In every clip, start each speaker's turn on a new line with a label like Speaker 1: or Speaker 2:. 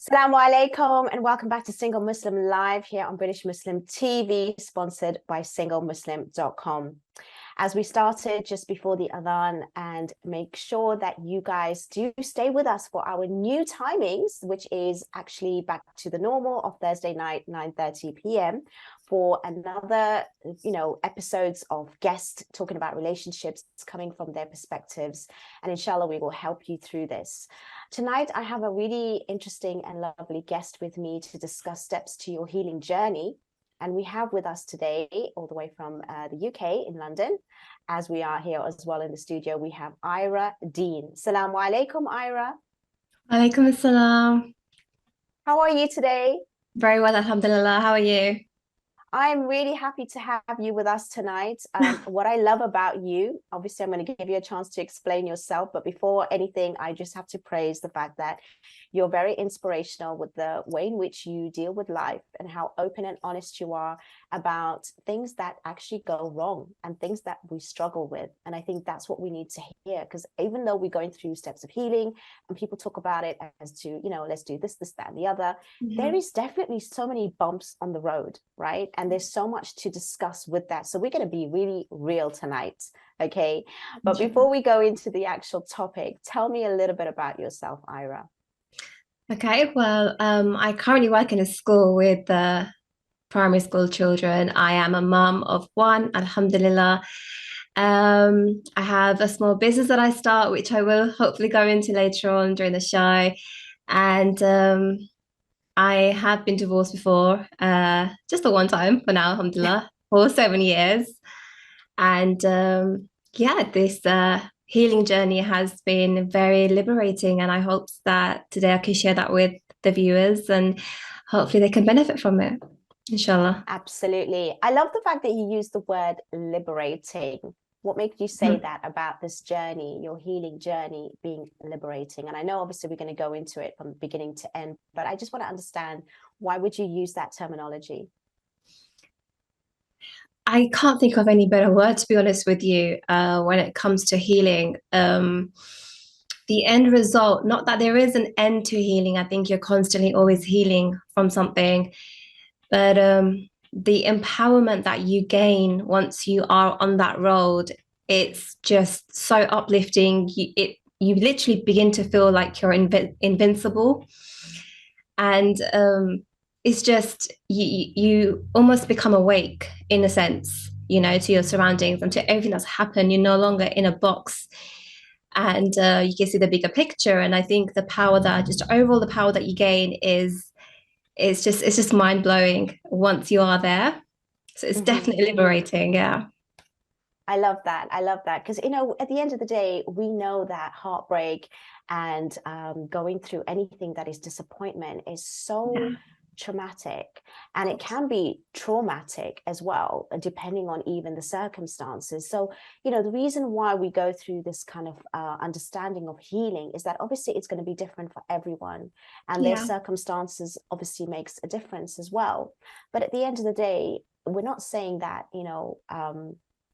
Speaker 1: Assalamu alaikum and welcome back to Single Muslim Live here on British Muslim TV, sponsored by SingleMuslim.com. As we started just before the adhan, and make sure that you guys do stay with us for our new timings, which is actually back to the normal of Thursday night, 9:30 p.m. for another, episodes of guests talking about relationships coming from their perspectives. And inshallah, we will help you through this. Tonight, I have a really interesting and lovely guest with me to discuss steps to your healing journey. And we have with us today, all the way from the UK in London, as we are here as well in the studio, we have Ira Dean. Assalamu alaikum, Ira.
Speaker 2: Alaikum assalam.
Speaker 1: How are you today?
Speaker 2: Very well, alhamdulillah. How are you?
Speaker 1: I'm really happy to have you with us tonight. What I love about you, obviously, I'm going to give you a chance to explain yourself. But before anything, I just have to praise the fact that you're very inspirational with the way in which you deal with life and how open and honest you are about things that actually go wrong and things that we struggle with. And I think that's what we need to hear, because even though we're going through steps of healing and people talk about it as to, let's do this, that, and the other, there is definitely so many bumps on the road, right? And there's so much to discuss with that. So we're going to be really real tonight, okay? But before we go into the actual topic, tell me a little bit about yourself, Ira.
Speaker 2: Okay, well, I currently work in a school with primary school children. I am a mum of one, alhamdulillah. I have a small business that I start, which I will hopefully go into later on during the show. And I have been divorced before, just the one time for now, alhamdulillah, for 7 years. And this healing journey has been very liberating. And I hope that today I can share that with the viewers and hopefully they can benefit from it, inshallah.
Speaker 1: Absolutely. I love the fact that you use the word liberating. What made you say that about this journey, your healing journey being liberating? And I know obviously we're going to go into it from beginning to end, but I just want to understand, why would you use that terminology?
Speaker 2: I can't think of any better word, to be honest with you, when it comes to healing. The end result, not that there is an end to healing. I think you're constantly always healing from something, but the empowerment that you gain once you are on that road, it's just so uplifting. You literally begin to feel like you're invincible. And it's just, you almost become awake in a sense, to your surroundings and to everything that's happened. You're no longer in a box, and you can see the bigger picture. And I think the power that you gain is, it's just mind-blowing once you are there. So it's definitely liberating. Yeah.
Speaker 1: I love that. Because, at the end of the day, we know that heartbreak and going through anything that is disappointment is so traumatic, and it can be traumatic as well, depending on even the circumstances. So, the reason why we go through this kind of understanding of healing is that obviously it's going to be different for everyone, and their circumstances obviously makes a difference as well. But at the end of the day, we're not saying that,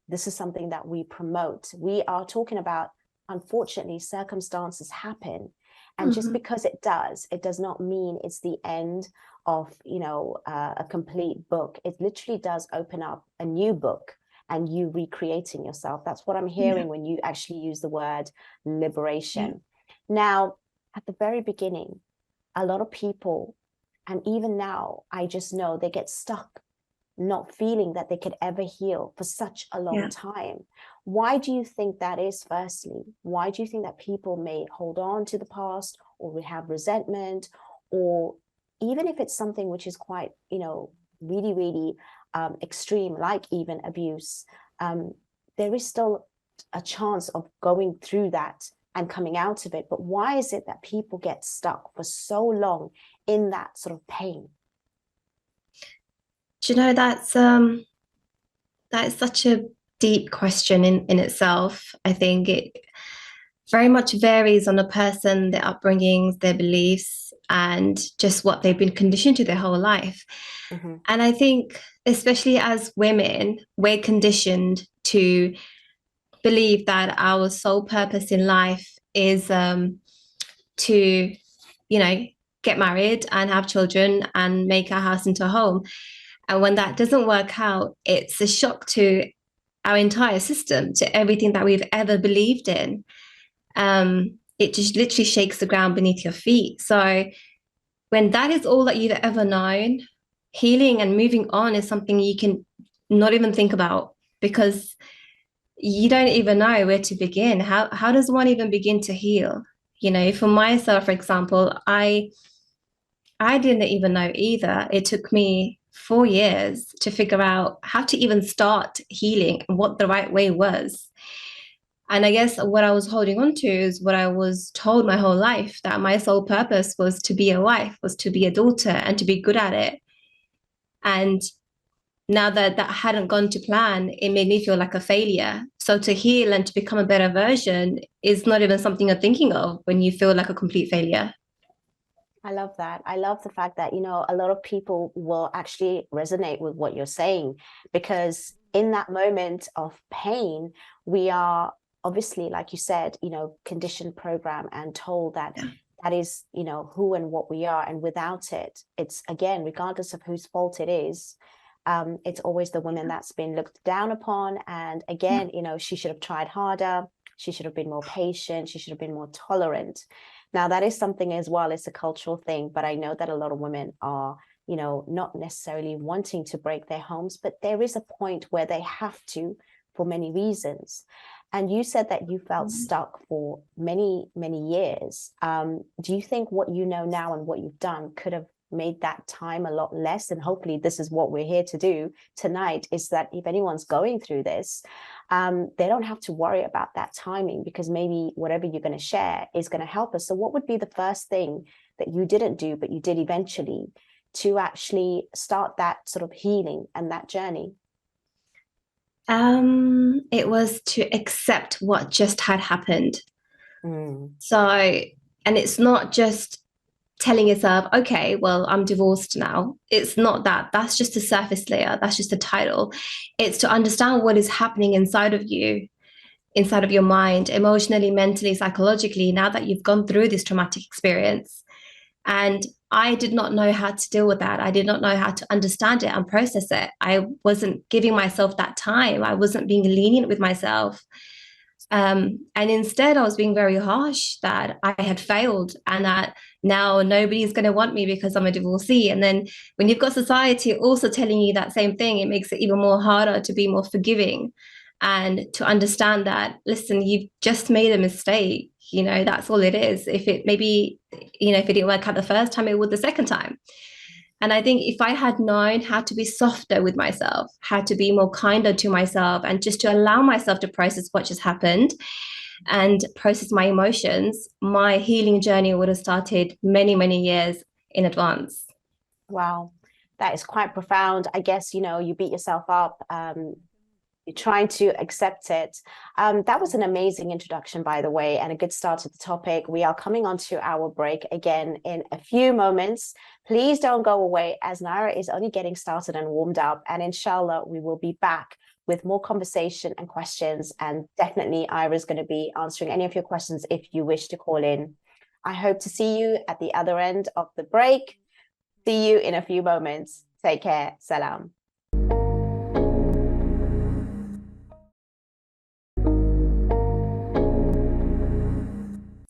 Speaker 1: this is something that we promote. We are talking about, unfortunately, circumstances happen. And just because it does not mean it's the end of, a complete book. It literally does open up a new book and you recreating yourself. That's what I'm hearing when you actually use the word liberation. Now, at the very beginning, a lot of people, and even now, I just know they get stuck not feeling that they could ever heal for such a long time. Why do you think that is? Firstly, why do you think that people may hold on to the past, or we have resentment, or even if it's something which is quite, really, really extreme, like even abuse, there is still a chance of going through that and coming out of it. But why is it that people get stuck for so long in that sort of pain?
Speaker 2: Do you know, that's such a deep question in itself. I think it very much varies on the person, their upbringings, their beliefs, and just what they've been conditioned to their whole life. And I think, especially as women, we're conditioned to believe that our sole purpose in life is to, get married and have children and make our house into a home. And when that doesn't work out, it's a shock to our entire system, to everything that we've ever believed in. It just literally shakes the ground beneath your feet. So when that is all that you've ever known, healing and moving on is something you can not even think about, because you don't even know where to begin. How does one even begin to heal? You know, for myself, for example, I didn't even know either. It took me 4 years to figure out how to even start healing and what the right way was. And I guess what I was holding on to is what I was told my whole life, that my sole purpose was to be a wife, was to be a daughter, and to be good at it. And now that that hadn't gone to plan, it made me feel like a failure. So to heal and to become a better version is not even something you're thinking of when you feel like a complete failure.
Speaker 1: I love that. I love the fact that, a lot of people will actually resonate with what you're saying, because in that moment of pain, we are obviously, like you said, conditioned, program, and told that that is, who and what we are. And without it, it's, again, regardless of whose fault it is, it's always the woman that's been looked down upon. And again, she should have tried harder. She should have been more patient. She should have been more tolerant. Now, that is something as well. It's a cultural thing, but I know that a lot of women are, not necessarily wanting to break their homes, but there is a point where they have to, for many reasons. And you said that you felt stuck for many, many years. Do you think what you know now and what you've done could have made that time a lot less? And hopefully this is what we're here to do tonight, is that if anyone's going through this, they don't have to worry about that timing, because maybe whatever you're going to share is going to help us. So what would be the first thing that you didn't do, but you did eventually, to actually start that sort of healing and that journey?
Speaker 2: It was to accept what just had happened.
Speaker 1: Mm.
Speaker 2: So, and it's not just telling yourself, okay, well, I'm divorced now. It's not that. That's just a surface layer. That's just a title. It's to understand what is happening inside of you, inside of your mind, emotionally, mentally, psychologically, now that you've gone through this traumatic experience. And I did not know how to deal with that. I did not know how to understand it and process it. I wasn't giving myself that time. I wasn't being lenient with myself. And instead, I was being very harsh that I had failed and that now nobody's going to want me because I'm a divorcee. And then when you've got society also telling you that same thing, it makes it even more harder to be more forgiving and to understand that, listen, you've just made a mistake. That's all it is. If it maybe, if it didn't work out the first time, it would the second time. And I think if I had known how to be softer with myself, how to be more kinder to myself, and just to allow myself to process what just happened and process my emotions, my healing journey would have started many, many years in advance.
Speaker 1: Wow, that is quite profound. I guess, you beat yourself up. You're trying to accept it. That was an amazing introduction, by the way, and a good start to the topic. We are coming on to our break again in a few moments. Please don't go away, as Naira is only getting started and warmed up. And inshallah, we will be back with more conversation and questions. And definitely, Ira is going to be answering any of your questions if you wish to call in. I hope to see you at the other end of the break. See you in a few moments. Take care. Salam.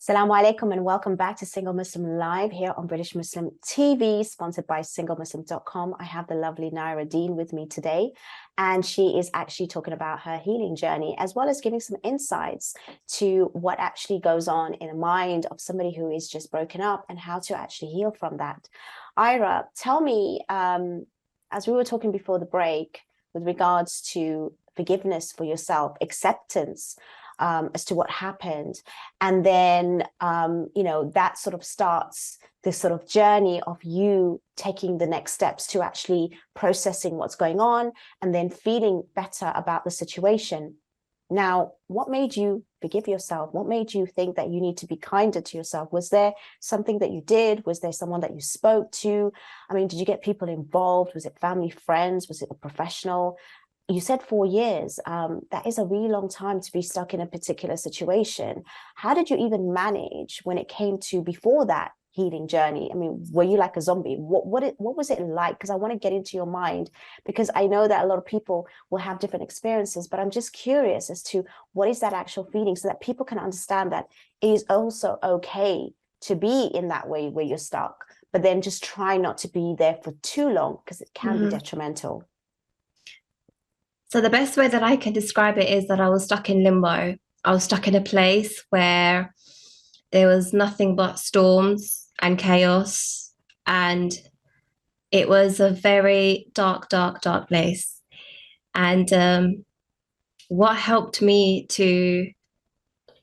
Speaker 1: Assalamu alaikum and welcome back to Single Muslim Live here on British Muslim TV, sponsored by SingleMuslim.com. I have the lovely Naira Dean with me today, and she is actually talking about her healing journey, as well as giving some insights to what actually goes on in the mind of somebody who is just broken up and how to actually heal from that. Ira, tell me, as we were talking before the break, with regards to forgiveness for yourself, acceptance, as to what happened. And then, that sort of starts this sort of journey of you taking the next steps to actually processing what's going on and then feeling better about the situation. Now, what made you forgive yourself? What made you think that you need to be kinder to yourself? Was there something that you did? Was there someone that you spoke to? I mean, did you get people involved? Was it family, friends? Was it a professional? You said 4 years. That is a really long time to be stuck in a particular situation. How did you even manage when it came to, before that, healing journey? I mean, were you like a zombie? What was it like? Because I want to get into your mind, because I know that a lot of people will have different experiences, but I'm just curious as to what is that actual feeling, so that people can understand that it is also okay to be in that way where you're stuck, but then just try not to be there for too long, because it can be detrimental.
Speaker 2: So the best way that I can describe it is that I was stuck in limbo. I was stuck in a place where there was nothing but storms and chaos, and it was a very dark, dark, dark place. And what helped me to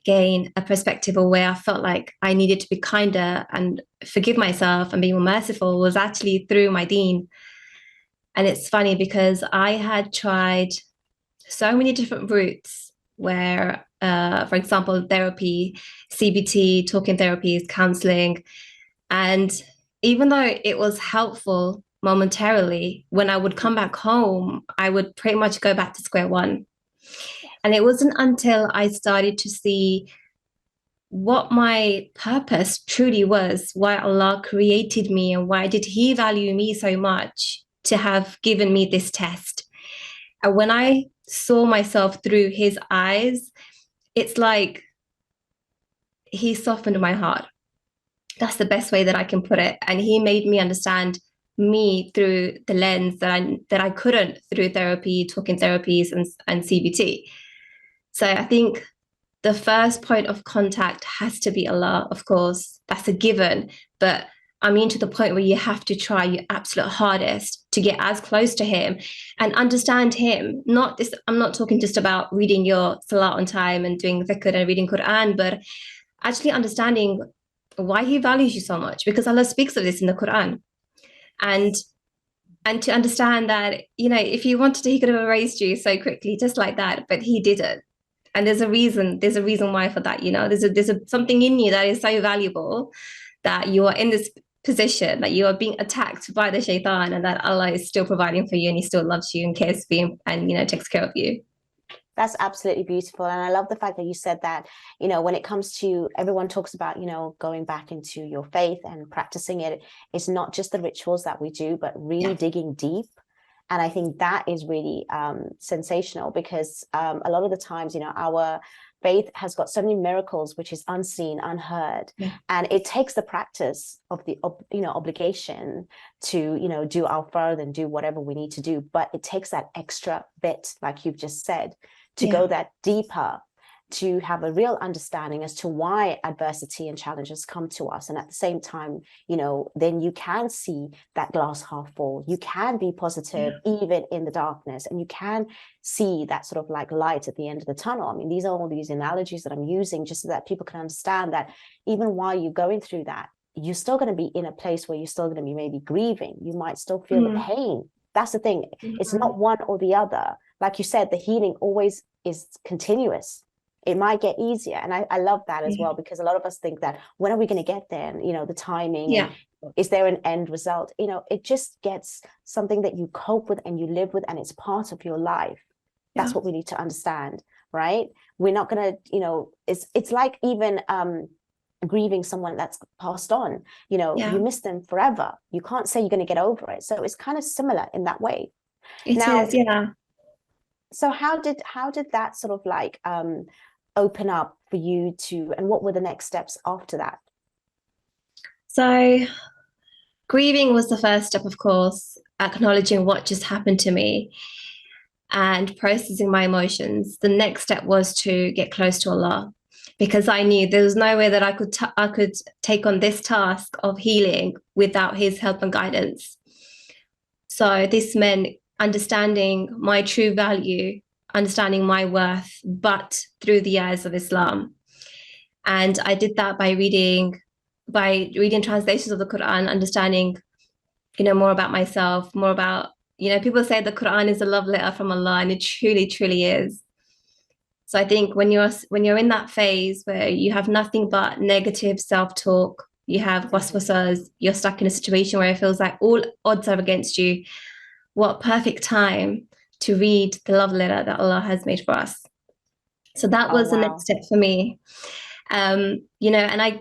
Speaker 2: gain a perspective of where I felt like I needed to be kinder and forgive myself and be more merciful was actually through my deen. And it's funny because I had tried so many different routes where, for example, therapy, CBT, talking therapies, counseling. And even though it was helpful momentarily, when I would come back home, I would pretty much go back to square one. And it wasn't until I started to see what my purpose truly was, why Allah created me, and why did He value me so much to have given me this test. And when I saw myself through His eyes, it's like He softened my heart. That's the best way that I can put it. And He made me understand me through the lens that I couldn't through therapy, talking therapies, and CBT. So I think the first point of contact has to be Allah, of course. That's a given. But I mean, to the point where you have to try your absolute hardest to get as close to Him and understand Him. Not this, I'm not talking just about reading your salat on time and doing dhikr and reading Quran, but actually understanding why He values you so much, because Allah speaks of this in the Quran. And to understand that, you know, if He wanted to, He could have erased you so quickly, just like that, but He didn't. And there's a reason why for that. You know, there's something in you that is so valuable, that you are in this position, that you are being attacked by the shaitan, and that Allah is still providing for you, and He still loves you and cares for you, and, you know, takes care of you.
Speaker 1: That's absolutely beautiful. And I love the fact that you said that, you know, when it comes to, everyone talks about, you know, going back into your faith and practicing it, it's not just the rituals that we do, but really digging deep. And I think that is really sensational, because a lot of the times, you know, our faith has got so many miracles which is unseen, unheard, and it takes the practice of the obligation to, you know, do our fard and do whatever we need to do, but it takes that extra bit, like you've just said, to go that deeper, to have a real understanding as to why adversity and challenges come to us. And at the same time, you know, then you can see that glass half full. You can be positive even in the darkness, and you can see that sort of like light at the end of the tunnel. I mean, these are all these analogies that I'm using just so that people can understand that even while you're going through that, you're still going to be in a place where you're still going to be maybe grieving. You might still feel the pain. That's the thing. It's not one or the other. Like you said, the healing always is continuous. It might get easier. And I love that as well, because a lot of us think that, when are we going to get there? And, you know, the timing, and is there an end result? You know, it just gets something that you cope with and you live with, and it's part of your life. That's what we need to understand, right? We're not going to, you know, it's like even grieving someone that's passed on. You know, you miss them forever. You can't say you're going to get over it. So it's kind of similar in that way.
Speaker 2: It is.
Speaker 1: So how did that sort of like open up for you to, and what were the next steps after that?
Speaker 2: So grieving was the first step, of course, acknowledging what just happened to me and processing my emotions. The next step was to get close to Allah, because I knew there was no way that I could take on this task of healing without His help and guidance. So this meant understanding my true value, understanding my worth, but through the eyes of Islam. And I did that by reading translations of the Quran, understanding, you know, more about myself, more about, you know, people say the Quran is a love letter from Allah, and it truly, truly is. So I think when you're in that phase where you have nothing but negative self-talk, you have waswasas, you're stuck in a situation where it feels like all odds are against you, what perfect time to read the love letter that Allah has made for us. So that was the next step for me. And I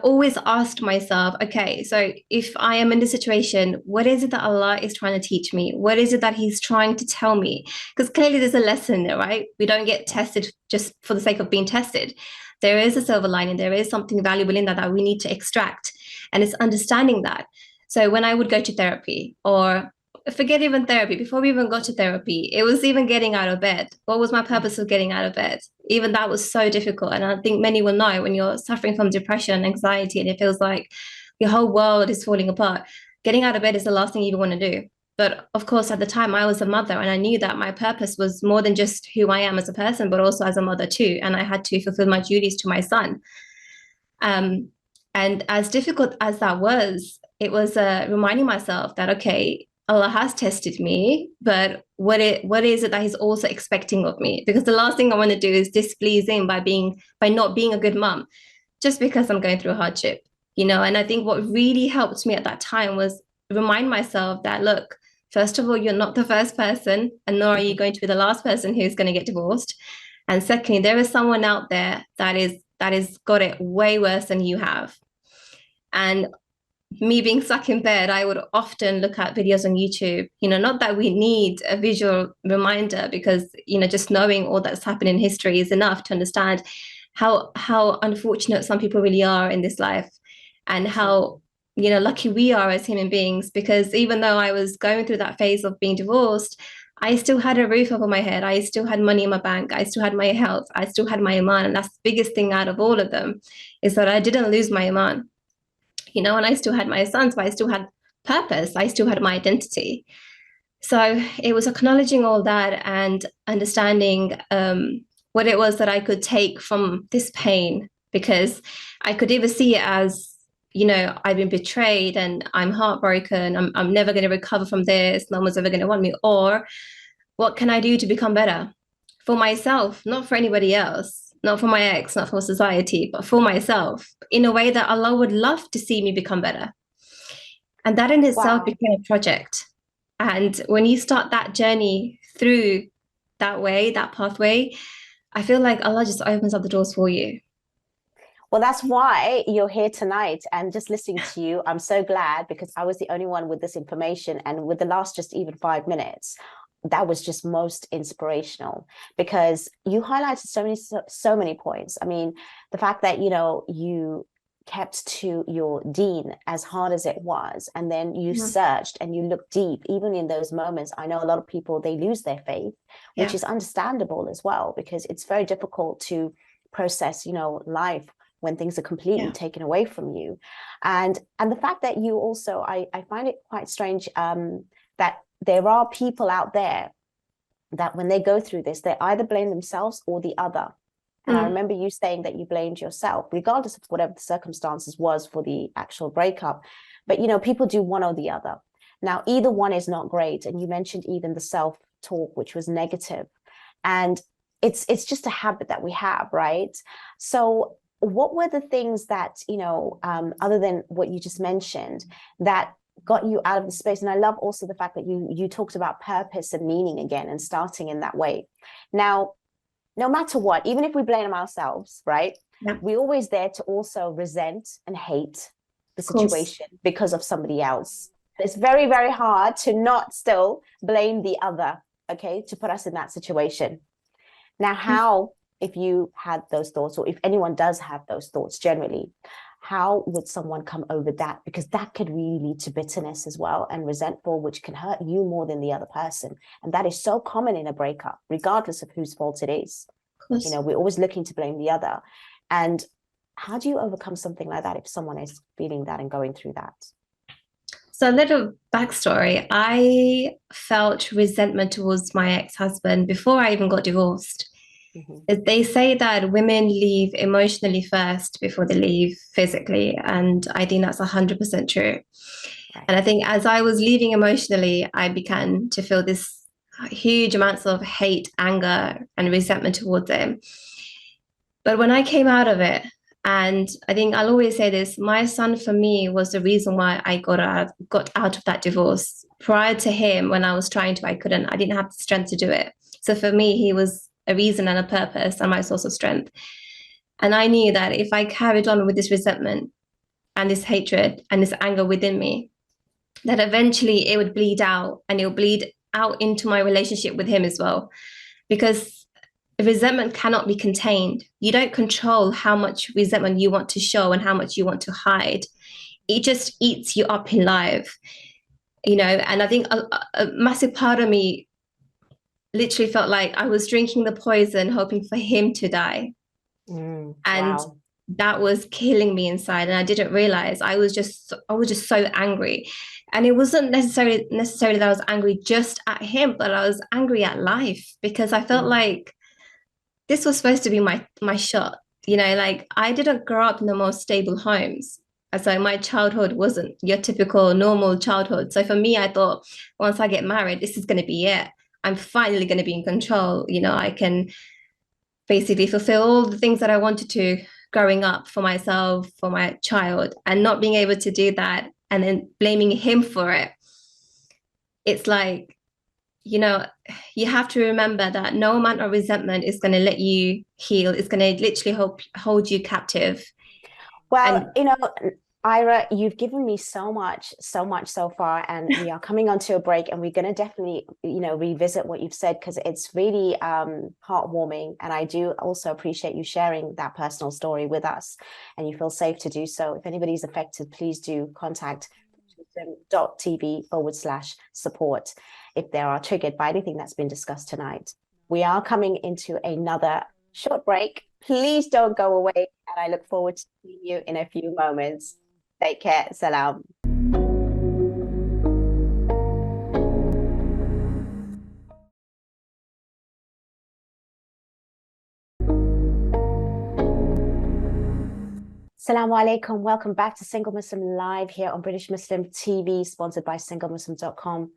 Speaker 2: always asked myself, okay, so if I am in this situation, what is it that Allah is trying to teach me? What is it that He's trying to tell me? Because clearly there's a lesson there, right? We don't get tested just for the sake of being tested. There is a silver lining. There is something valuable in that we need to extract. And it's understanding that. So when I would go to therapy, or forget even therapy, before we even got to therapy, it was even getting out of bed. What was my purpose of getting out of bed? Even that was so difficult. And I think many will know, when you're suffering from depression and anxiety and it feels like your whole world is falling apart, getting out of bed is the last thing you want to do. But of course, at the time, I was a mother, and I knew that my purpose was more than just who I am as a person, but also as a mother too. And I had to fulfill my duties to my son. And as difficult as that was, it was reminding myself that, okay, Allah has tested me, but what is it that He's also expecting of me? Because the last thing I want to do is displease Him by not being a good mum, just because I'm going through a hardship, And I think what really helped me at that time was remind myself that, look, first of all, you're not the first person, and nor are you going to be the last person who's going to get divorced. And secondly, there is someone out there that is got it way worse than you have. And me being stuck in bed, I would often look at videos on YouTube, not that we need a visual reminder, because, just knowing all that's happened in history is enough to understand how unfortunate some people really are in this life, and how, lucky we are as human beings, because even though I was going through that phase of being divorced, I still had a roof over my head. I still had money in my bank. I still had my health. I still had my iman. And that's the biggest thing out of all of them, is that I didn't lose my iman. And I still had my sons, but I still had purpose. I still had my identity. So it was acknowledging all that and understanding what it was that I could take from this pain, because I could either see it as, I've been betrayed and I'm heartbroken. I'm never going to recover from this. No one's ever going to want me. Or what can I do to become better for myself, not for anybody else? Not for my ex, not for society, but for myself, in a way that Allah would love to see me become better. And that in itself became a project. And when you start that journey through that way, that pathway, I feel like Allah just opens up the doors for you.
Speaker 1: Well, that's why you're here tonight, and just listening to you, I'm so glad, because I was the only one with this information, and with the last just even 5 minutes, that was just most inspirational, because you highlighted so many points. I mean, the fact that, you kept to your deen as hard as it was, and then you searched and you looked deep, even in those moments. I know a lot of people, they lose their faith, which is understandable as well, because it's very difficult to process, life when things are completely taken away from you. And the fact that you also, I find it quite strange that there are people out there that when they go through this, they either blame themselves or the other. And I remember you saying that you blamed yourself, regardless of whatever the circumstances was for the actual breakup. But, people do one or the other. Now, either one is not great. And you mentioned even the self-talk, which was negative. And it's just a habit that we have, right? So what were the things that, other than what you just mentioned, that got you out of the space? And I love also the fact that you talked about purpose and meaning again, and starting in that way. Now, no matter what, even if we blame ourselves, right? We're always there to also resent and hate the situation because of somebody else. It's very, very hard to not still blame the other, okay, to put us in that situation. Now, how, if you had those thoughts, or if anyone does have those thoughts generally, how would someone come over that? Because that could really lead to bitterness as well, and resentful, which can hurt you more than the other person. And that is so common in a breakup, regardless of whose fault it is. We're always looking to blame the other. And how do you overcome something like that if someone is feeling that and going through that?
Speaker 2: So a little backstory. I felt resentment towards my ex-husband before I even got divorced. They say that women leave emotionally first before they leave physically. And I think that's 100% true. Right. And I think as I was leaving emotionally, I began to feel this huge amounts of hate, anger, and resentment towards him. But when I came out of it, and I think I'll always say this, my son for me was the reason why I got out of that divorce. Prior to him, when I was trying to, I didn't have the strength to do it. So for me, he was a reason and a purpose and my source of strength. And I knew that if I carried on with this resentment and this hatred and this anger within me, that eventually it would bleed out, and it will bleed out into my relationship with him as well. Because resentment cannot be contained. You don't control how much resentment you want to show and how much you want to hide. It just eats you up in life, you know. And I think a massive part of me literally felt like I was drinking the poison, hoping for him to die. And
Speaker 1: Wow.
Speaker 2: that was killing me inside. And I didn't realize I was just so angry. And it wasn't necessarily that I was angry just at him, but I was angry at life, because I felt like this was supposed to be my shot. You know, like, I didn't grow up in the most stable homes. So my childhood wasn't your typical normal childhood. So for me, I thought, once I get married, this is going to be it. I'm finally going to be in control. You know, I can basically fulfill all the things that I wanted to growing up for myself, for my child, and not being able to do that and then blaming him for it. It's like, you know, you have to remember that no amount of resentment is going to let you heal. It's going to literally hold you captive.
Speaker 1: Well,
Speaker 2: And
Speaker 1: Ira, you've given me so much so far, and we are coming onto a break, and we're going to definitely, revisit what you've said, because it's really heartwarming. And I do also appreciate you sharing that personal story with us, and you feel safe to do so. If anybody's affected, please do contact TV.TV/support if they are triggered by anything that's been discussed tonight. We are coming into another short break. Please don't go away, and I look forward to seeing you in a few moments. Take care. Salam. Assalamu alaikum. Welcome back to Single Muslim Live here on British Muslim TV, sponsored by SingleMuslim.com.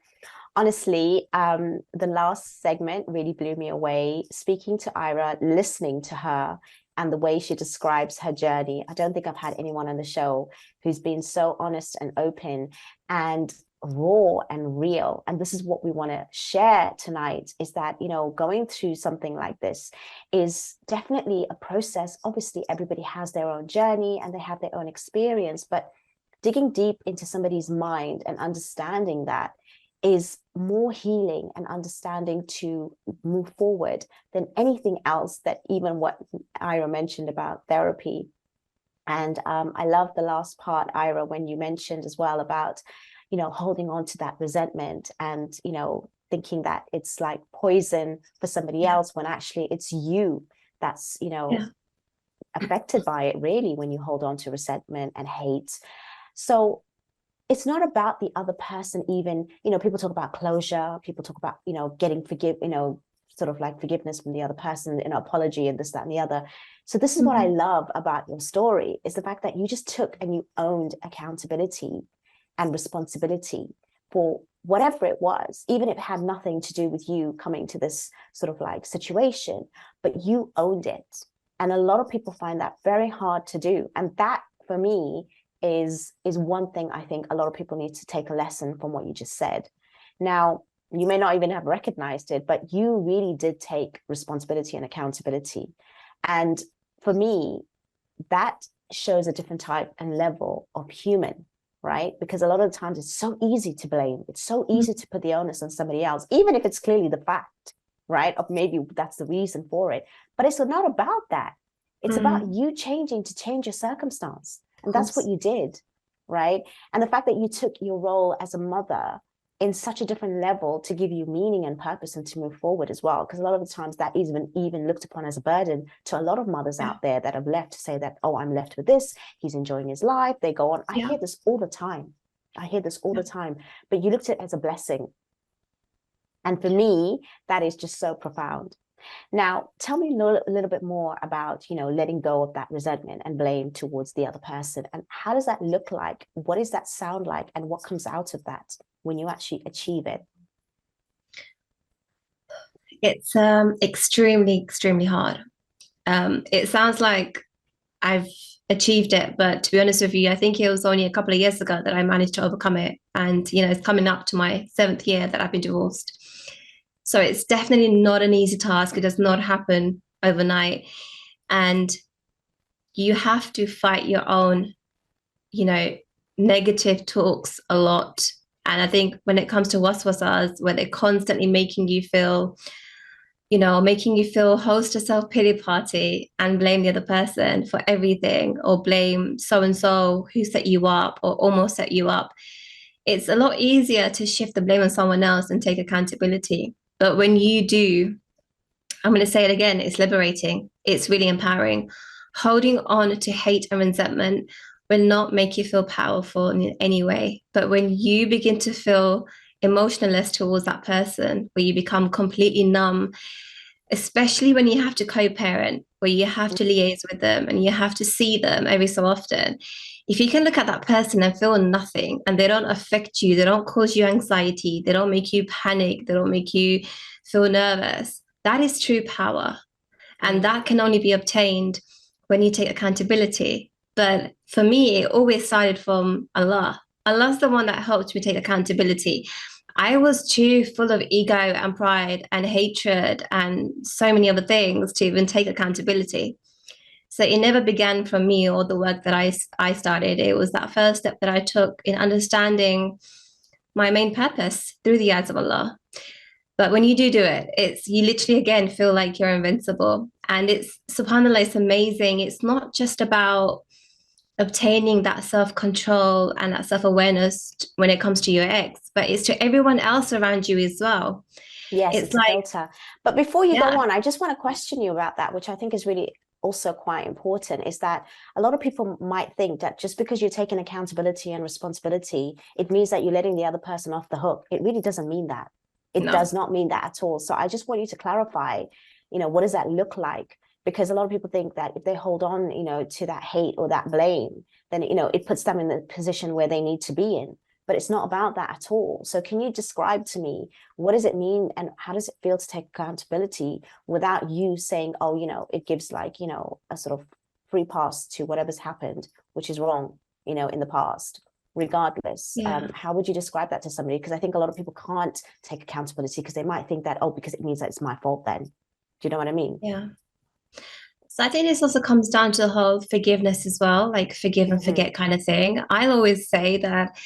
Speaker 1: Honestly, the last segment really blew me away. Speaking to Ira, listening to her, and the way she describes her journey. I don't think I've had anyone on the show who's been so honest and open and raw and real. And this is what we want to share tonight, is that, going through something like this is definitely a process. Obviously, everybody has their own journey and they have their own experience, but digging deep into somebody's mind and understanding that is more healing and understanding to move forward than anything else, that even what Ira mentioned about therapy. And I love the last part, Ira, when you mentioned as well about, holding on to that resentment and, thinking that it's like poison for somebody else, when actually it's you that's, affected by it, really, when you hold on to resentment and hate. So it's not about the other person. Even, people talk about closure, people talk about, getting sort of like forgiveness from the other person, an apology and this, that, and the other. So this is what I love about your story, is the fact that you just took and you owned accountability and responsibility for whatever it was, even if it had nothing to do with you coming to this sort of like situation, but you owned it. And a lot of people find that very hard to do. And that, for me, is one thing I think a lot of people need to take a lesson from what you just said. Now, you may not even have recognized it, but you really did take responsibility and accountability. And for me, that shows a different type and level of human, right? Because a lot of the times it's so easy to blame. It's so easy to put the onus on somebody else, even if it's clearly the fact, right? Or maybe that's the reason for it. But it's not about that. It's about you changing to change your circumstance. And that's what you did, right? And the fact that you took your role as a mother in such a different level to give you meaning and purpose and to move forward as well. Because a lot of the times that is even looked upon as a burden to a lot of mothers out there that have left to say that, oh, I'm left with this. He's enjoying his life. They go on. I hear this all the time. But you looked at it as a blessing. And for me, that is just so profound. Now, tell me a little bit more about, letting go of that resentment and blame towards the other person. And how does that look like? What does that sound like? And what comes out of that when you actually achieve it?
Speaker 2: It's extremely, extremely hard. It sounds like I've achieved it, but to be honest with you, I think it was only a couple of years ago that I managed to overcome it. And, it's coming up to my 7th year that I've been divorced. So it's definitely not an easy task. It does not happen overnight. And you have to fight your own, you know, negative talks a lot. And I think when it comes to waswasas, where they're constantly making you feel, making you feel host a self-pity party and blame the other person for everything, or blame so and so who set you up or almost set you up, it's a lot easier to shift the blame on someone else and take accountability. But when you do, I'm going to say it again, it's liberating. It's really empowering. Holding on to hate and resentment will not make you feel powerful in any way. But when you begin to feel emotionless towards that person, where you become completely numb, especially when you have to co-parent, where you have to liaise with them and you have to see them every so often. If you can look at that person and feel nothing, and they don't affect you, they don't cause you anxiety, they don't make you panic, they don't make you feel nervous, that is true power. And that can only be obtained when you take accountability. But for me, it always started from Allah. Allah's the one that helped me take accountability. I was too full of ego and pride and hatred and so many other things to even take accountability. So it never began from me or the work that I started. It was that first step that I took in understanding my main purpose through the eyes of Allah. But when you do it, you literally again feel like you're invincible. And it's, subhanAllah, it's amazing. It's not just about obtaining that self-control and that self-awareness when it comes to your ex, but it's to everyone else around you as well.
Speaker 1: Yes, it's a filter. But before you go on, I just want to question you about that, which I think is really also quite important, is that a lot of people might think that just because you're taking accountability and responsibility, it means that you're letting the other person off the hook. It really doesn't mean that. It does not mean that at all. So I just want you to clarify, what does that look like? Because a lot of people think that if they hold on, to that hate or that blame, then, it puts them in the position where they need to be in. But it's not about that at all. So can you describe to me, what does it mean and how does it feel to take accountability without you saying, oh, it gives like, a sort of free pass to whatever's happened, which is wrong, in the past, regardless. How would you describe that to somebody? Because I think a lot of people can't take accountability because they might think that, because it means that it's my fault then. Do you know what I mean?
Speaker 2: Yeah. So I think this also comes down to the whole forgiveness as well, like forgive and forget kind of thing. I'll always say that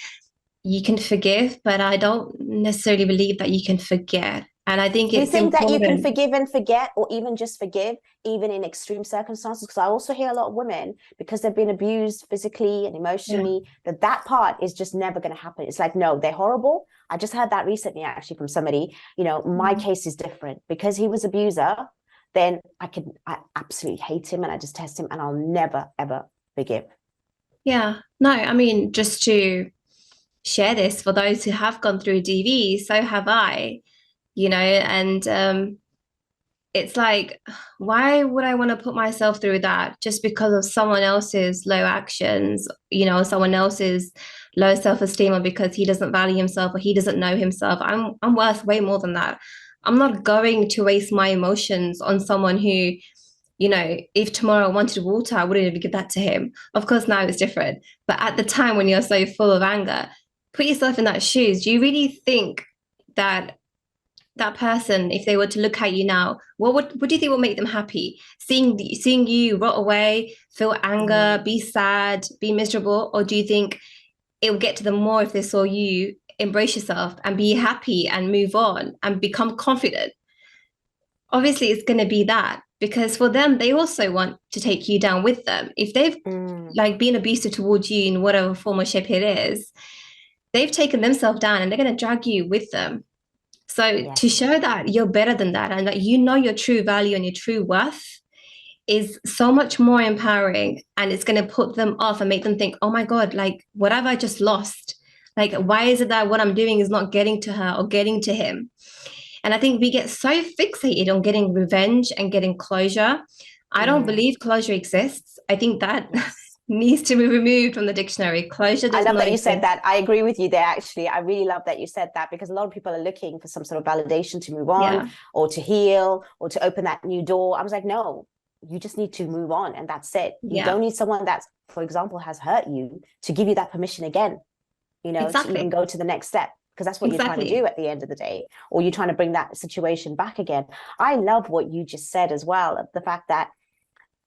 Speaker 2: you can forgive, but I don't necessarily believe that you can forget. And I think
Speaker 1: you
Speaker 2: it's
Speaker 1: think
Speaker 2: important.
Speaker 1: that you can forgive and forget, or even just forgive, even in extreme circumstances? Because I also hear a lot of women, because they've been abused physically and emotionally, that part is just never going to happen. It's like, no, they're horrible. I just heard that recently, actually, from somebody. My case is different because he was abuser. Then I absolutely hate him and I just test him and I'll never, ever forgive.
Speaker 2: Yeah, no, I mean, just to share this for those who have gone through DV, so have I, and it's like, why would I want to put myself through that just because of someone else's low actions, someone else's low self-esteem, or because he doesn't value himself or he doesn't know himself? I'm worth way more than that. I'm not going to waste my emotions on someone who, if tomorrow I wanted water, I wouldn't even give that to him. Of course, now it's different. But at the time when you're so full of anger, put yourself in that shoes. Do you really think that that person, if they were to look at you now, what do you think will make them happy? Seeing you rot away, feel anger, be sad, be miserable? Or do you think it will get to them more if they saw you embrace yourself and be happy and move on and become confident? Obviously, it's going to be that, because for them, they also want to take you down with them. If they've like been abusive towards you in whatever form or shape it is, they've taken themselves down and they're going to drag you with them. So to show that you're better than that and that your true value and your true worth is so much more empowering, and it's going to put them off and make them think, oh my God, like, what have I just lost? Like, why is it that what I'm doing is not getting to her or getting to him? And I think we get so fixated on getting revenge and getting closure. I don't believe closure exists. I think that needs to be removed from the dictionary. Closure does not exist.
Speaker 1: I love that you said that. I agree with you there, actually. I really love that you said that, because a lot of people are looking for some sort of validation to move on or to heal or to open that new door. I was like, no, you just need to move on and that's it. You don't need someone that, for example, has hurt you to give you that permission again, to even go to the next step. Because that's what you're trying to do at the end of the day, or you're trying to bring that situation back again. I love what you just said as well, the fact that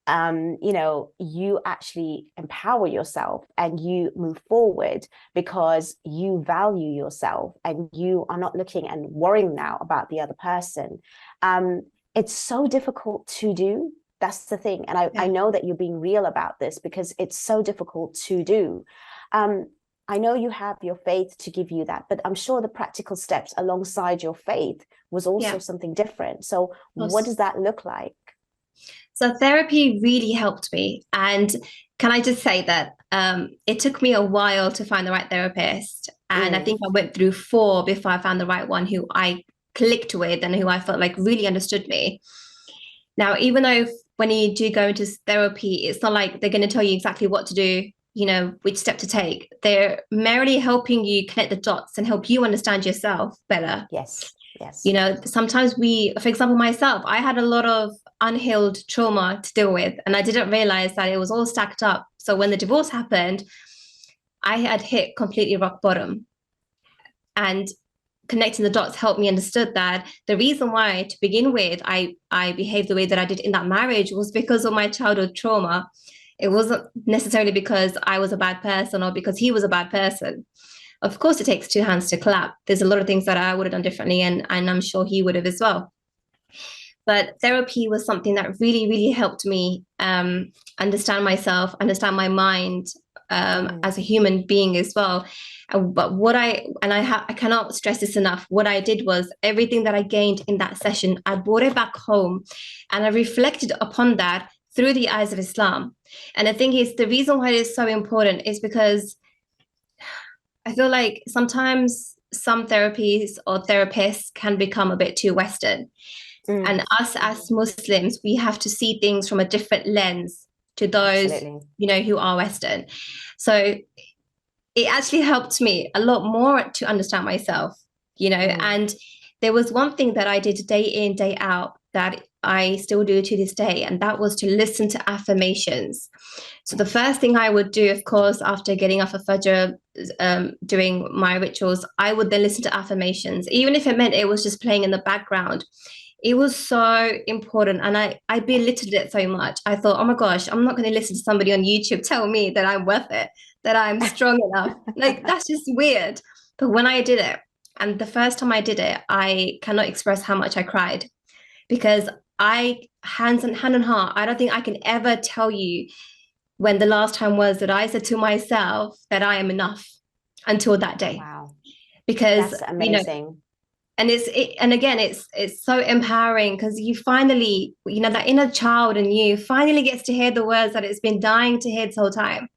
Speaker 1: you actually empower yourself and you move forward because you value yourself and you are not looking and worrying now about the other person. It's so difficult to do. That's the thing. And I know that you're being real about this because it's so difficult to do. I know you have your faith to give you that, but I'm sure the practical steps alongside your faith was also something different. So what does that look like?
Speaker 2: So therapy really helped me. And can I just say that it took me a while to find the right therapist. And I think I went through 4 before I found the right one who I clicked with and who I felt like really understood me. Now, even though when you do go into therapy, it's not like they're going to tell you exactly what to do, which step to take. They're merely helping you connect the dots and help you understand yourself better.
Speaker 1: Yes. Yes.
Speaker 2: Sometimes for example, myself, I had a lot of unhealed trauma to deal with, and I didn't realize that it was all stacked up. So when the divorce happened, I had hit completely rock bottom. And connecting the dots helped me understood that the reason why, to begin with, I behaved the way that I did in that marriage was because of my childhood trauma. It wasn't necessarily because I was a bad person or because he was a bad person. Of course, it takes 2 hands to clap. There's a lot of things that I would have done differently, and I'm sure he would have as well. But therapy was something that really, really helped me understand myself, understand my mind as a human being as well. But I cannot stress this enough. What I did was everything that I gained in that session, I brought it back home and I reflected upon that through the eyes of Islam. And the thing is, the reason why it is so important is because I feel like sometimes some therapies or therapists can become a bit too Western. And us as Muslims, we have to see things from a different lens to those, who are Western. So it actually helped me a lot more to understand myself, and there was one thing that I did day in, day out that I still do to this day, and that was to listen to affirmations. So the first thing I would do, of course, after getting off of Fajr, doing my rituals, I would then listen to affirmations, even if it meant it was just playing in the background. It was so important, and I belittled it so much. I thought, oh my gosh, I'm not going to listen to somebody on YouTube tell me that I'm worth it, that I'm strong enough. Like, that's just weird. But when I did it, and the first time I did it, I cannot express how much I cried, because hand on heart, I don't think I can ever tell you when the last time was that I said to myself that I am enough until that day.
Speaker 1: Wow.
Speaker 2: Because
Speaker 1: that's amazing.
Speaker 2: And it's so empowering, because you finally, that inner child in you finally gets to hear the words that it's been dying to hear this whole time.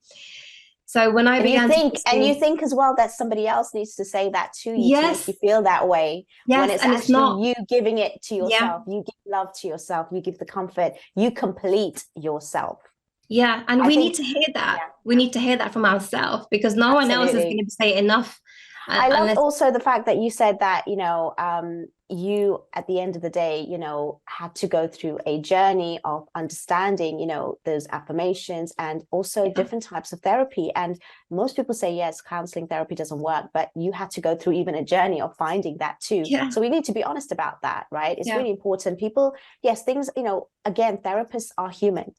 Speaker 2: So when I began
Speaker 1: you think as well that somebody else needs to say that to you, to make you feel that way.
Speaker 2: Yes,
Speaker 1: when it's
Speaker 2: and
Speaker 1: actually
Speaker 2: it's not
Speaker 1: you giving it to yourself. You give love to yourself. You give the comfort. You complete yourself.
Speaker 2: Yeah, and we need to hear that. Yeah. We need to hear that from ourselves, because no one else is going to say enough.
Speaker 1: I love also the fact that you said that, you at the end of the day, had to go through a journey of understanding, those affirmations and also different types of therapy. And most people say, yes, counseling therapy doesn't work, but you had to go through even a journey of finding that too. Yeah. So we need to be honest about that, right? It's really important. People, yes, things, again, therapists are human.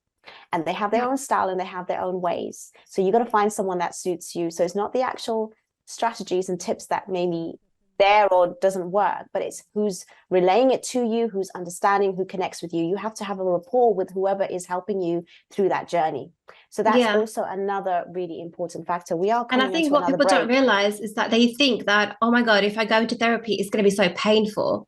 Speaker 1: And they have their own style and they have their own ways. So you got to find someone that suits you. So it's not the actual strategies and tips that maybe there or doesn't work, but it's who's relaying it to you, who's understanding, who connects with you. You have to have a rapport with whoever is helping you through that journey. So that's also another really important factor. We are coming into another break.
Speaker 2: And I think what people don't realize is that they think that, oh my God, if I go into therapy, it's going to be so painful.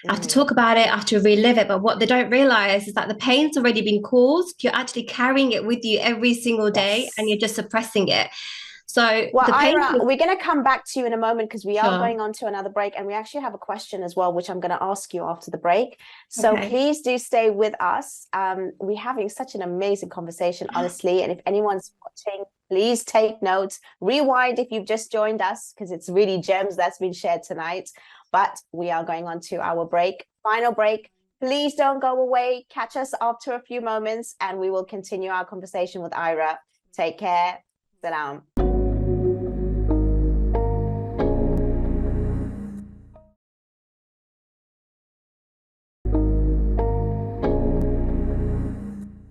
Speaker 2: I have to talk about it, I have to relive it. But what they don't realize is that the pain's already been caused. You're actually carrying it with you every single day, and you're just suppressing it. So
Speaker 1: Ira, we're going to come back to you in a moment, because we are going on to another break, and we actually have a question as well, which I'm going to ask you after the break. So please do stay with us. We're having such an amazing conversation, honestly. And if anyone's watching, please take notes. Rewind if you've just joined us, because it's really gems that's been shared tonight. But we are going on to our break, final break. Please don't go away. Catch us after a few moments, and we will continue our conversation with Ira. Take care. Salam.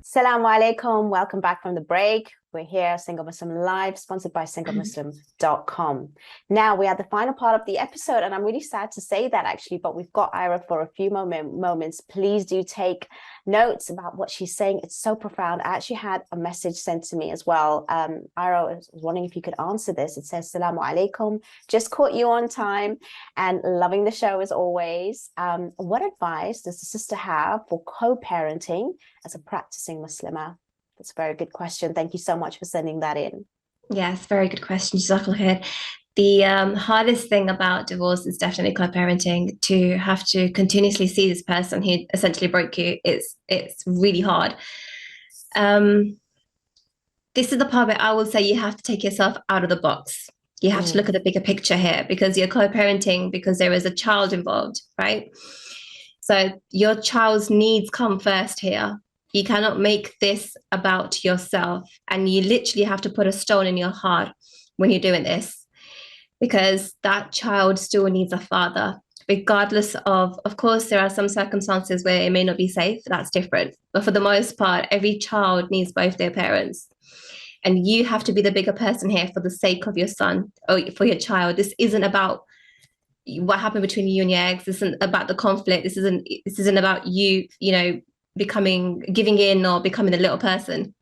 Speaker 1: Assalamu alaikum. Welcome back from the break. We're here, Single Muslim Live, sponsored by SingleMuslim.com. Now, we are at the final part of the episode, and I'm really sad to say that, actually, but we've got Ira for a few moments. Please do take notes about what she's saying. It's so profound. I actually had a message sent to me as well. Ira, I was wondering if you could answer this. It says, Assalamu alaikum. Just caught you on time and loving the show as always. What advice does the sister have for co-parenting as a practicing Muslimah? That's a very good question. Thank you so much for sending that in.
Speaker 2: Yes, very good question. Jazakallah khair. The hardest thing about divorce is definitely co-parenting. To have to continuously see this person who essentially broke you, it's really hard. This is the part where I will say you have to take yourself out of the box. You have to look at the bigger picture here, because you're co-parenting because there is a child involved, right? So your child's needs come first here. You cannot make this about yourself, and you literally have to put a stone in your heart when you're doing this, because that child still needs a father, regardless of course, there are some circumstances where it may not be safe. That's different. But for the most part, every child needs both their parents. And you have to be the bigger person here for the sake of your son or for your child. This isn't about what happened between you and your ex. This isn't about the conflict. This isn't about you, giving in or becoming a little person.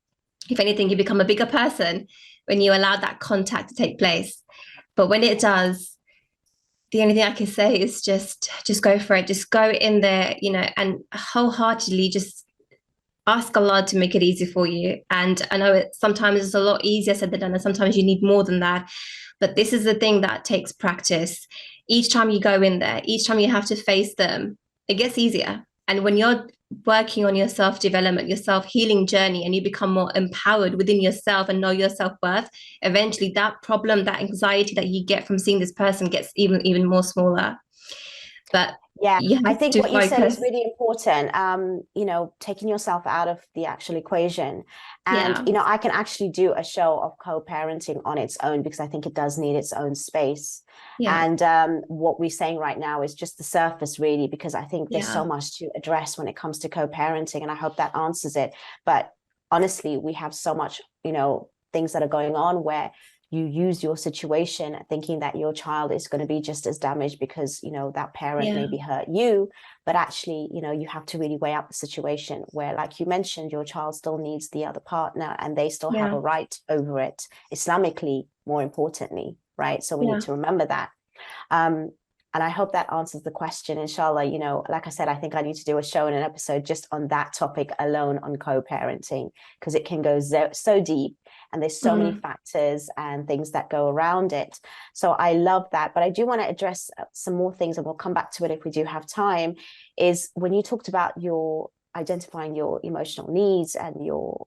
Speaker 2: If anything, you become a bigger person when you allow that contact to take place. But when it does, the only thing I can say is just go for it. Just go in there, and wholeheartedly just ask Allah to make it easy for you. And I know sometimes it's a lot easier said than done, and sometimes you need more than that. But this is the thing that takes practice. Each time you go in there, each time you have to face them, it gets easier. And when you're working on your self-development, your self-healing journey, and you become more empowered within yourself and know your self-worth, eventually that problem, that anxiety that you get from seeing this person gets even more smaller. But
Speaker 1: yeah, I think what you said is
Speaker 2: focus.
Speaker 1: really important. Taking yourself out of the actual equation. And,
Speaker 2: Yeah.
Speaker 1: I can actually do a show of co-parenting on its own, because I think it does need its own space.
Speaker 2: Yeah.
Speaker 1: And what we're saying right now is just the surface, really, because I think there's so much to address when it comes to co-parenting, and I hope that answers it. But honestly, we have so much, things that are going on where you use your situation thinking that your child is going to be just as damaged because, that parent maybe hurt you. But actually, you have to really weigh up the situation where, like you mentioned, your child still needs the other partner and they still have a right over it, Islamically, more importantly, right? So we need to remember that. And I hope that answers the question, inshallah. Like I said, I think I need to do a show and an episode just on that topic alone, on co-parenting, because it can go so deep. And there's so many factors and things that go around it. So I love that. But I do want to address some more things, and we'll come back to it if we do have time, is when you talked about your identifying your emotional needs and your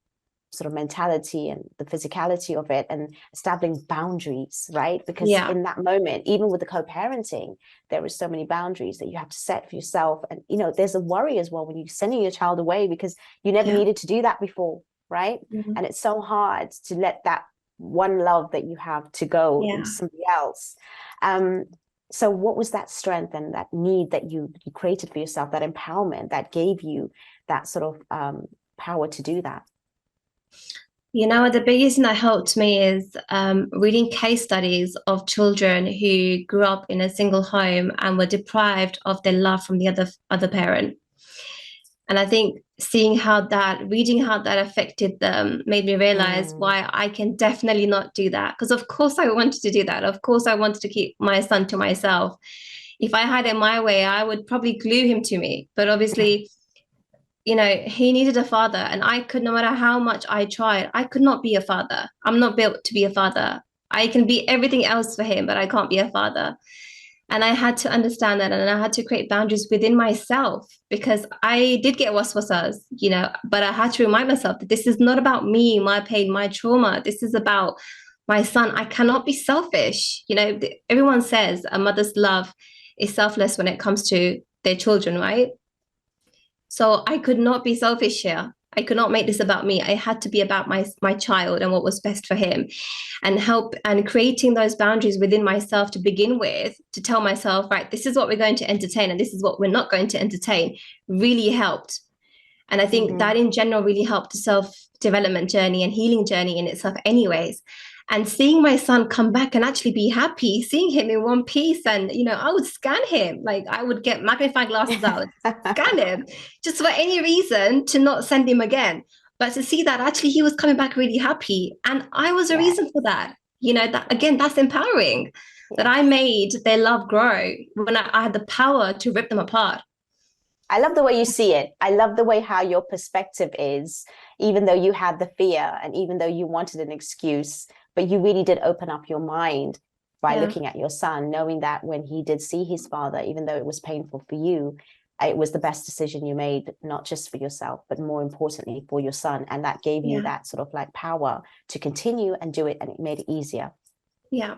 Speaker 1: sort of mentality and the physicality of it, and establishing boundaries, right? Because in that moment, even with the co-parenting, there is so many boundaries that you have to set for yourself. And, there's a worry as well when you're sending your child away, because you never needed to do that before. Right. And it's so hard to let that one love that you have to go into somebody else. So what was that strength and that need that you created for yourself, that empowerment that gave you that sort of power to do that?
Speaker 2: The biggest thing that helped me is reading case studies of children who grew up in a single home and were deprived of their love from the other parent. And I think reading how that affected them made me realize why I can definitely not do that. Because of course I wanted to do that. Of course I wanted to keep my son to myself. If I had it my way, I would probably glue him to me. But obviously, he needed a father, and no matter how much I tried, I could not be a father. I'm not built to be a father. I can be everything else for him, but I can't be a father. And I had to understand that, and I had to create boundaries within myself, because I did get waswasas, but I had to remind myself that this is not about me, my pain, my trauma. This is about my son. I cannot be selfish. Everyone says a mother's love is selfless when it comes to their children, right? So I could not be selfish here. I could not make this about me. I had to be about my child and what was best for him, and creating those boundaries within myself to begin with, to tell myself, right, this is what we're going to entertain and this is what we're not going to entertain, really helped. And I think that in general really helped the self-development journey and healing journey in itself anyways. And seeing my son come back and actually be happy, seeing him in one piece, and I would scan him. Like, I would get magnifying glasses out, scan him, just for any reason to not send him again. But to see that actually he was coming back really happy, and I was a reason for that. That again, that's empowering. That I made their love grow when I had the power to rip them apart.
Speaker 1: I love the way you see it. I love the way how your perspective is, even though you had the fear and even though you wanted an excuse, but you really did open up your mind by looking at your son, knowing that when he did see his father, even though it was painful for you, it was the best decision you made, not just for yourself, but more importantly for your son. And that gave you that sort of like power to continue and do it. And it made it easier.
Speaker 2: Yeah.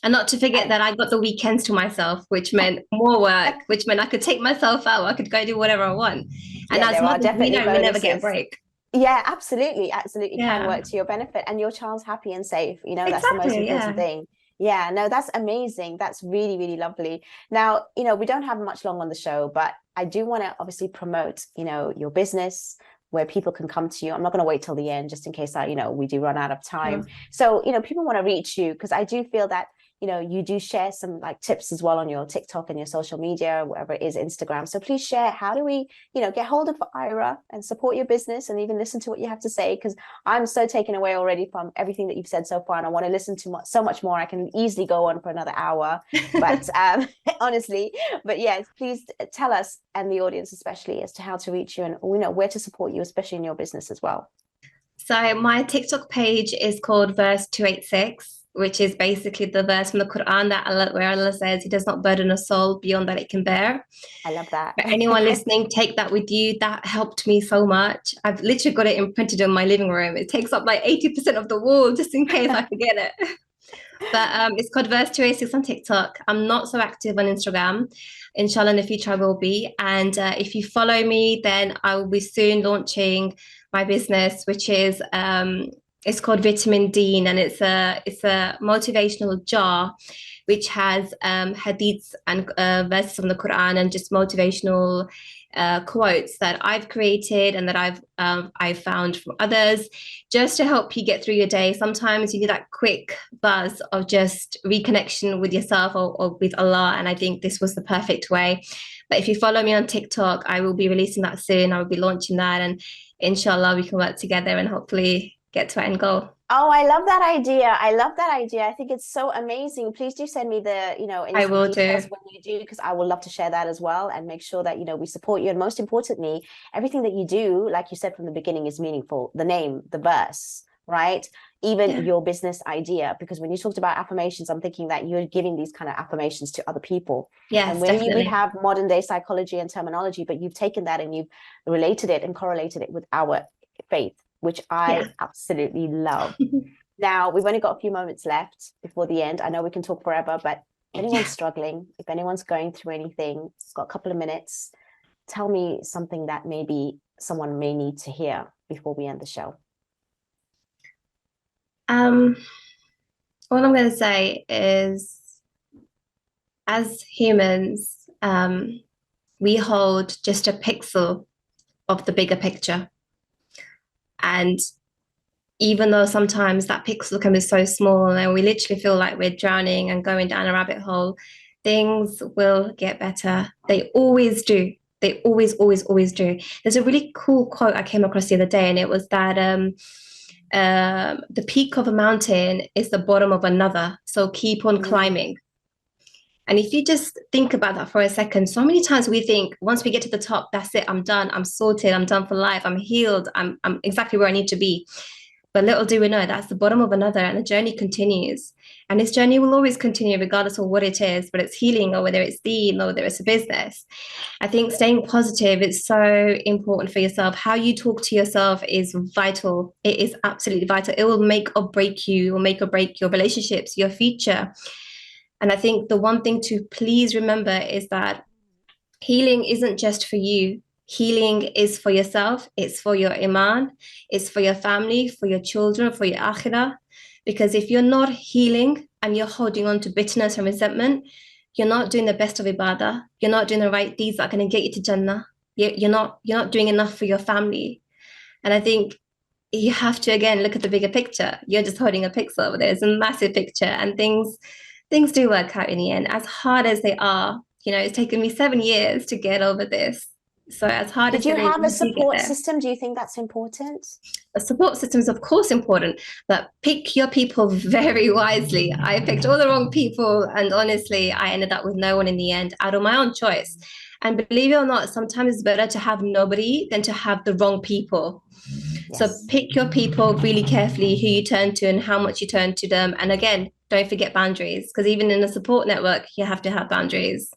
Speaker 2: And not to forget that I got the weekends to myself, which meant more work, which meant I could take myself out. I could go do whatever I want. And as mothers, we know we never get a break.
Speaker 1: Yeah, absolutely. Absolutely can work to your benefit. And your child's happy and safe. That's the most important thing. Yeah, no, that's amazing. That's really, really lovely. Now, we don't have much long on the show, but I do want to obviously promote, your business, where people can come to you. I'm not going to wait till the end, just in case we do run out of time. So, people want to reach you, because I do feel that you do share some like tips as well on your TikTok and your social media, whatever it is, Instagram. So please share, how do we, get hold of Ira and support your business and even listen to what you have to say? Because I'm so taken away already from everything that you've said so far, and I want to listen to so much more. I can easily go on for another hour, but honestly, but yes, please tell us, and the audience especially, as to how to reach you and where to support you, especially in your business as well.
Speaker 2: So my TikTok page is called Verse 286. Which is basically the verse from the Quran where Allah says He does not burden a soul beyond that it can bear.
Speaker 1: I love that.
Speaker 2: For anyone listening, take that with you. That helped me so much. I've literally got it imprinted in my living room. It takes up like 80% of the wall, just in case I forget it. But it's called Verse 286 on TikTok. I'm not so active on Instagram. Inshallah, in the future I will be. And if you follow me, then I will be soon launching my business, which is it's called Vitamin D, and it's a motivational jar which has hadiths and verses from the Quran and just motivational quotes that I've created and that I've found from others, just to help you get through your day. Sometimes you need that quick buzz of just reconnection with yourself or with Allah, and I think this was the perfect way. But if you follow me on TikTok, I will be releasing that soon. I will be launching that, and inshallah we can work together and hopefully get to our end goal.
Speaker 1: Oh, I love that idea. I love that idea. I think it's so amazing. Please do send me the,
Speaker 2: I will
Speaker 1: details
Speaker 2: do.
Speaker 1: when you do, because I would love to share that as well and make sure that, we support you. And most importantly, everything that you do, like you said from the beginning, is meaningful. The name, the verse, right? Even your business idea, because when you talked about affirmations, I'm thinking that you're giving these kind of affirmations to other people.
Speaker 2: Yes,
Speaker 1: and when we have modern day psychology and terminology, but you've taken that and you've related it and correlated it with our faith, which I absolutely love. Now, we've only got a few moments left before the end. I know we can talk forever, but if anyone's struggling, if anyone's going through anything, got a couple of minutes, tell me something that maybe someone may need to hear before we end the show.
Speaker 2: All I'm going to say is, as humans, we hold just a pixel of the bigger picture. And even though sometimes that pixel can be so small and we literally feel like we're drowning and going down a rabbit hole, things will get better. They always do. They always, always, always do. There's a really cool quote I came across the other day, and it was that the peak of a mountain is the bottom of another. So keep on climbing. And if you just think about that for a second, so many times we think once we get to the top, that's it, I'm done, I'm sorted, I'm done for life, I'm healed, I'm exactly where I need to be. But little do we know that's the bottom of another, and the journey continues. And this journey will always continue regardless of what it is, whether it's healing or whether it's deen or whether it's a business. I think staying positive is so important for yourself. How you talk to yourself is vital. It is absolutely vital. It will make or break you, or make or break your relationships, your future. And I think the one thing to please remember is that healing isn't just for you. Healing is for yourself. It's for your iman. It's for your family, for your children, for your akhirah. Because if you're not healing and you're holding on to bitterness and resentment, you're not doing the best of ibadah. You're not doing the right deeds that are going to get you to Jannah. you're not doing enough for your family. And I think you have to, again, look at the bigger picture. You're just holding a pixel, but there's a massive picture, and things do work out in the end. As hard as they are, it's taken me 7 years to get over this. So as hard
Speaker 1: Did
Speaker 2: as
Speaker 1: you
Speaker 2: it is,
Speaker 1: have a
Speaker 2: you do get
Speaker 1: support
Speaker 2: there.
Speaker 1: system? Do you think that's important?
Speaker 2: A support system is of course important, but pick your people very wisely. I picked all the wrong people, and honestly, I ended up with no one in the end out of my own choice. And believe it or not, sometimes it's better to have nobody than to have the wrong people. So
Speaker 1: Yes.
Speaker 2: pick your people really carefully, who you turn to and how much you turn to them. And again, don't forget boundaries, because even in a support network, you have to have boundaries.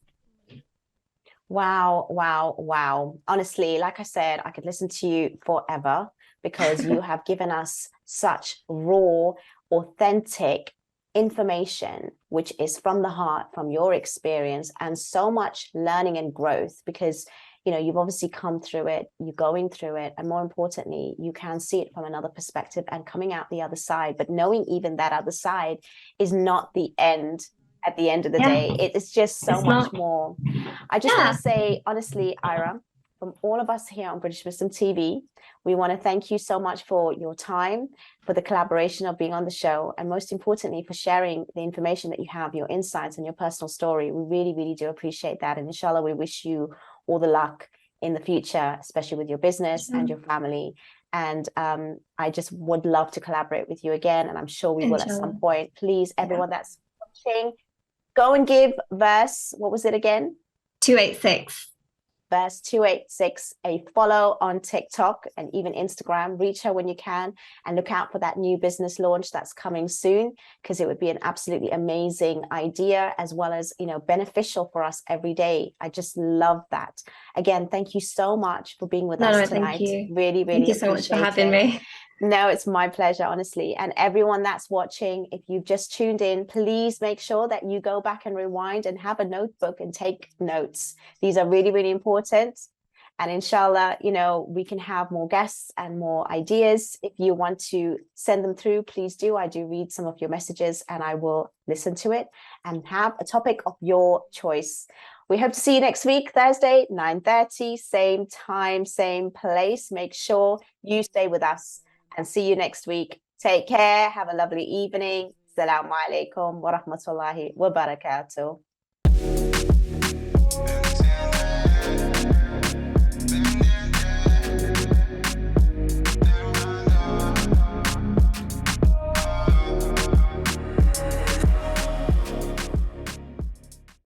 Speaker 1: Wow, wow, wow. Honestly, like I said, I could listen to you forever because you have given us such raw, authentic information, which is from the heart, from your experience, and so much learning and growth because you've obviously come through it, you're going through it, and more importantly, you can see it from another perspective and coming out the other side. But knowing even that other side is not the end at the end of the
Speaker 2: Yeah,
Speaker 1: day. It is just so
Speaker 2: it's
Speaker 1: much
Speaker 2: not.
Speaker 1: more. I just want
Speaker 2: Yeah.
Speaker 1: to say, honestly, Ira, from all of us here on British Muslim TV, we want to thank you so much for your time, for the collaboration of being on the show, and most importantly, for sharing the information that you have, your insights and your personal story. We really, really do appreciate that. And inshallah, we wish you all the luck in the future, especially with your business and your family. And I just would love to collaborate with you again. And I'm sure we will at some point. Please, everyone that's watching, go and give what was it again?
Speaker 2: 286.
Speaker 1: Verse 286 a follow on TikTok and even Instagram. Reach her when you can and look out for that new business launch that's coming soon, because it would be an absolutely amazing idea as well as beneficial for us every day. I just love that. Again, thank you so much for being with us tonight.
Speaker 2: Thank you.
Speaker 1: Really, really
Speaker 2: Thank you so much for having me.
Speaker 1: No, it's my pleasure, honestly. And everyone that's watching, if you've just tuned in, please make sure that you go back and rewind and have a notebook and take notes. These are really, really important. And inshallah, we can have more guests and more ideas. If you want to send them through, please do. I do read some of your messages and I will listen to it and have a topic of your choice. We hope to see you next week, Thursday, 9:30, same time, same place. Make sure you stay with us. And see you next week. Take care. Have a lovely evening. Assalamu alaikum wa rahmatullahi wa barakatuh.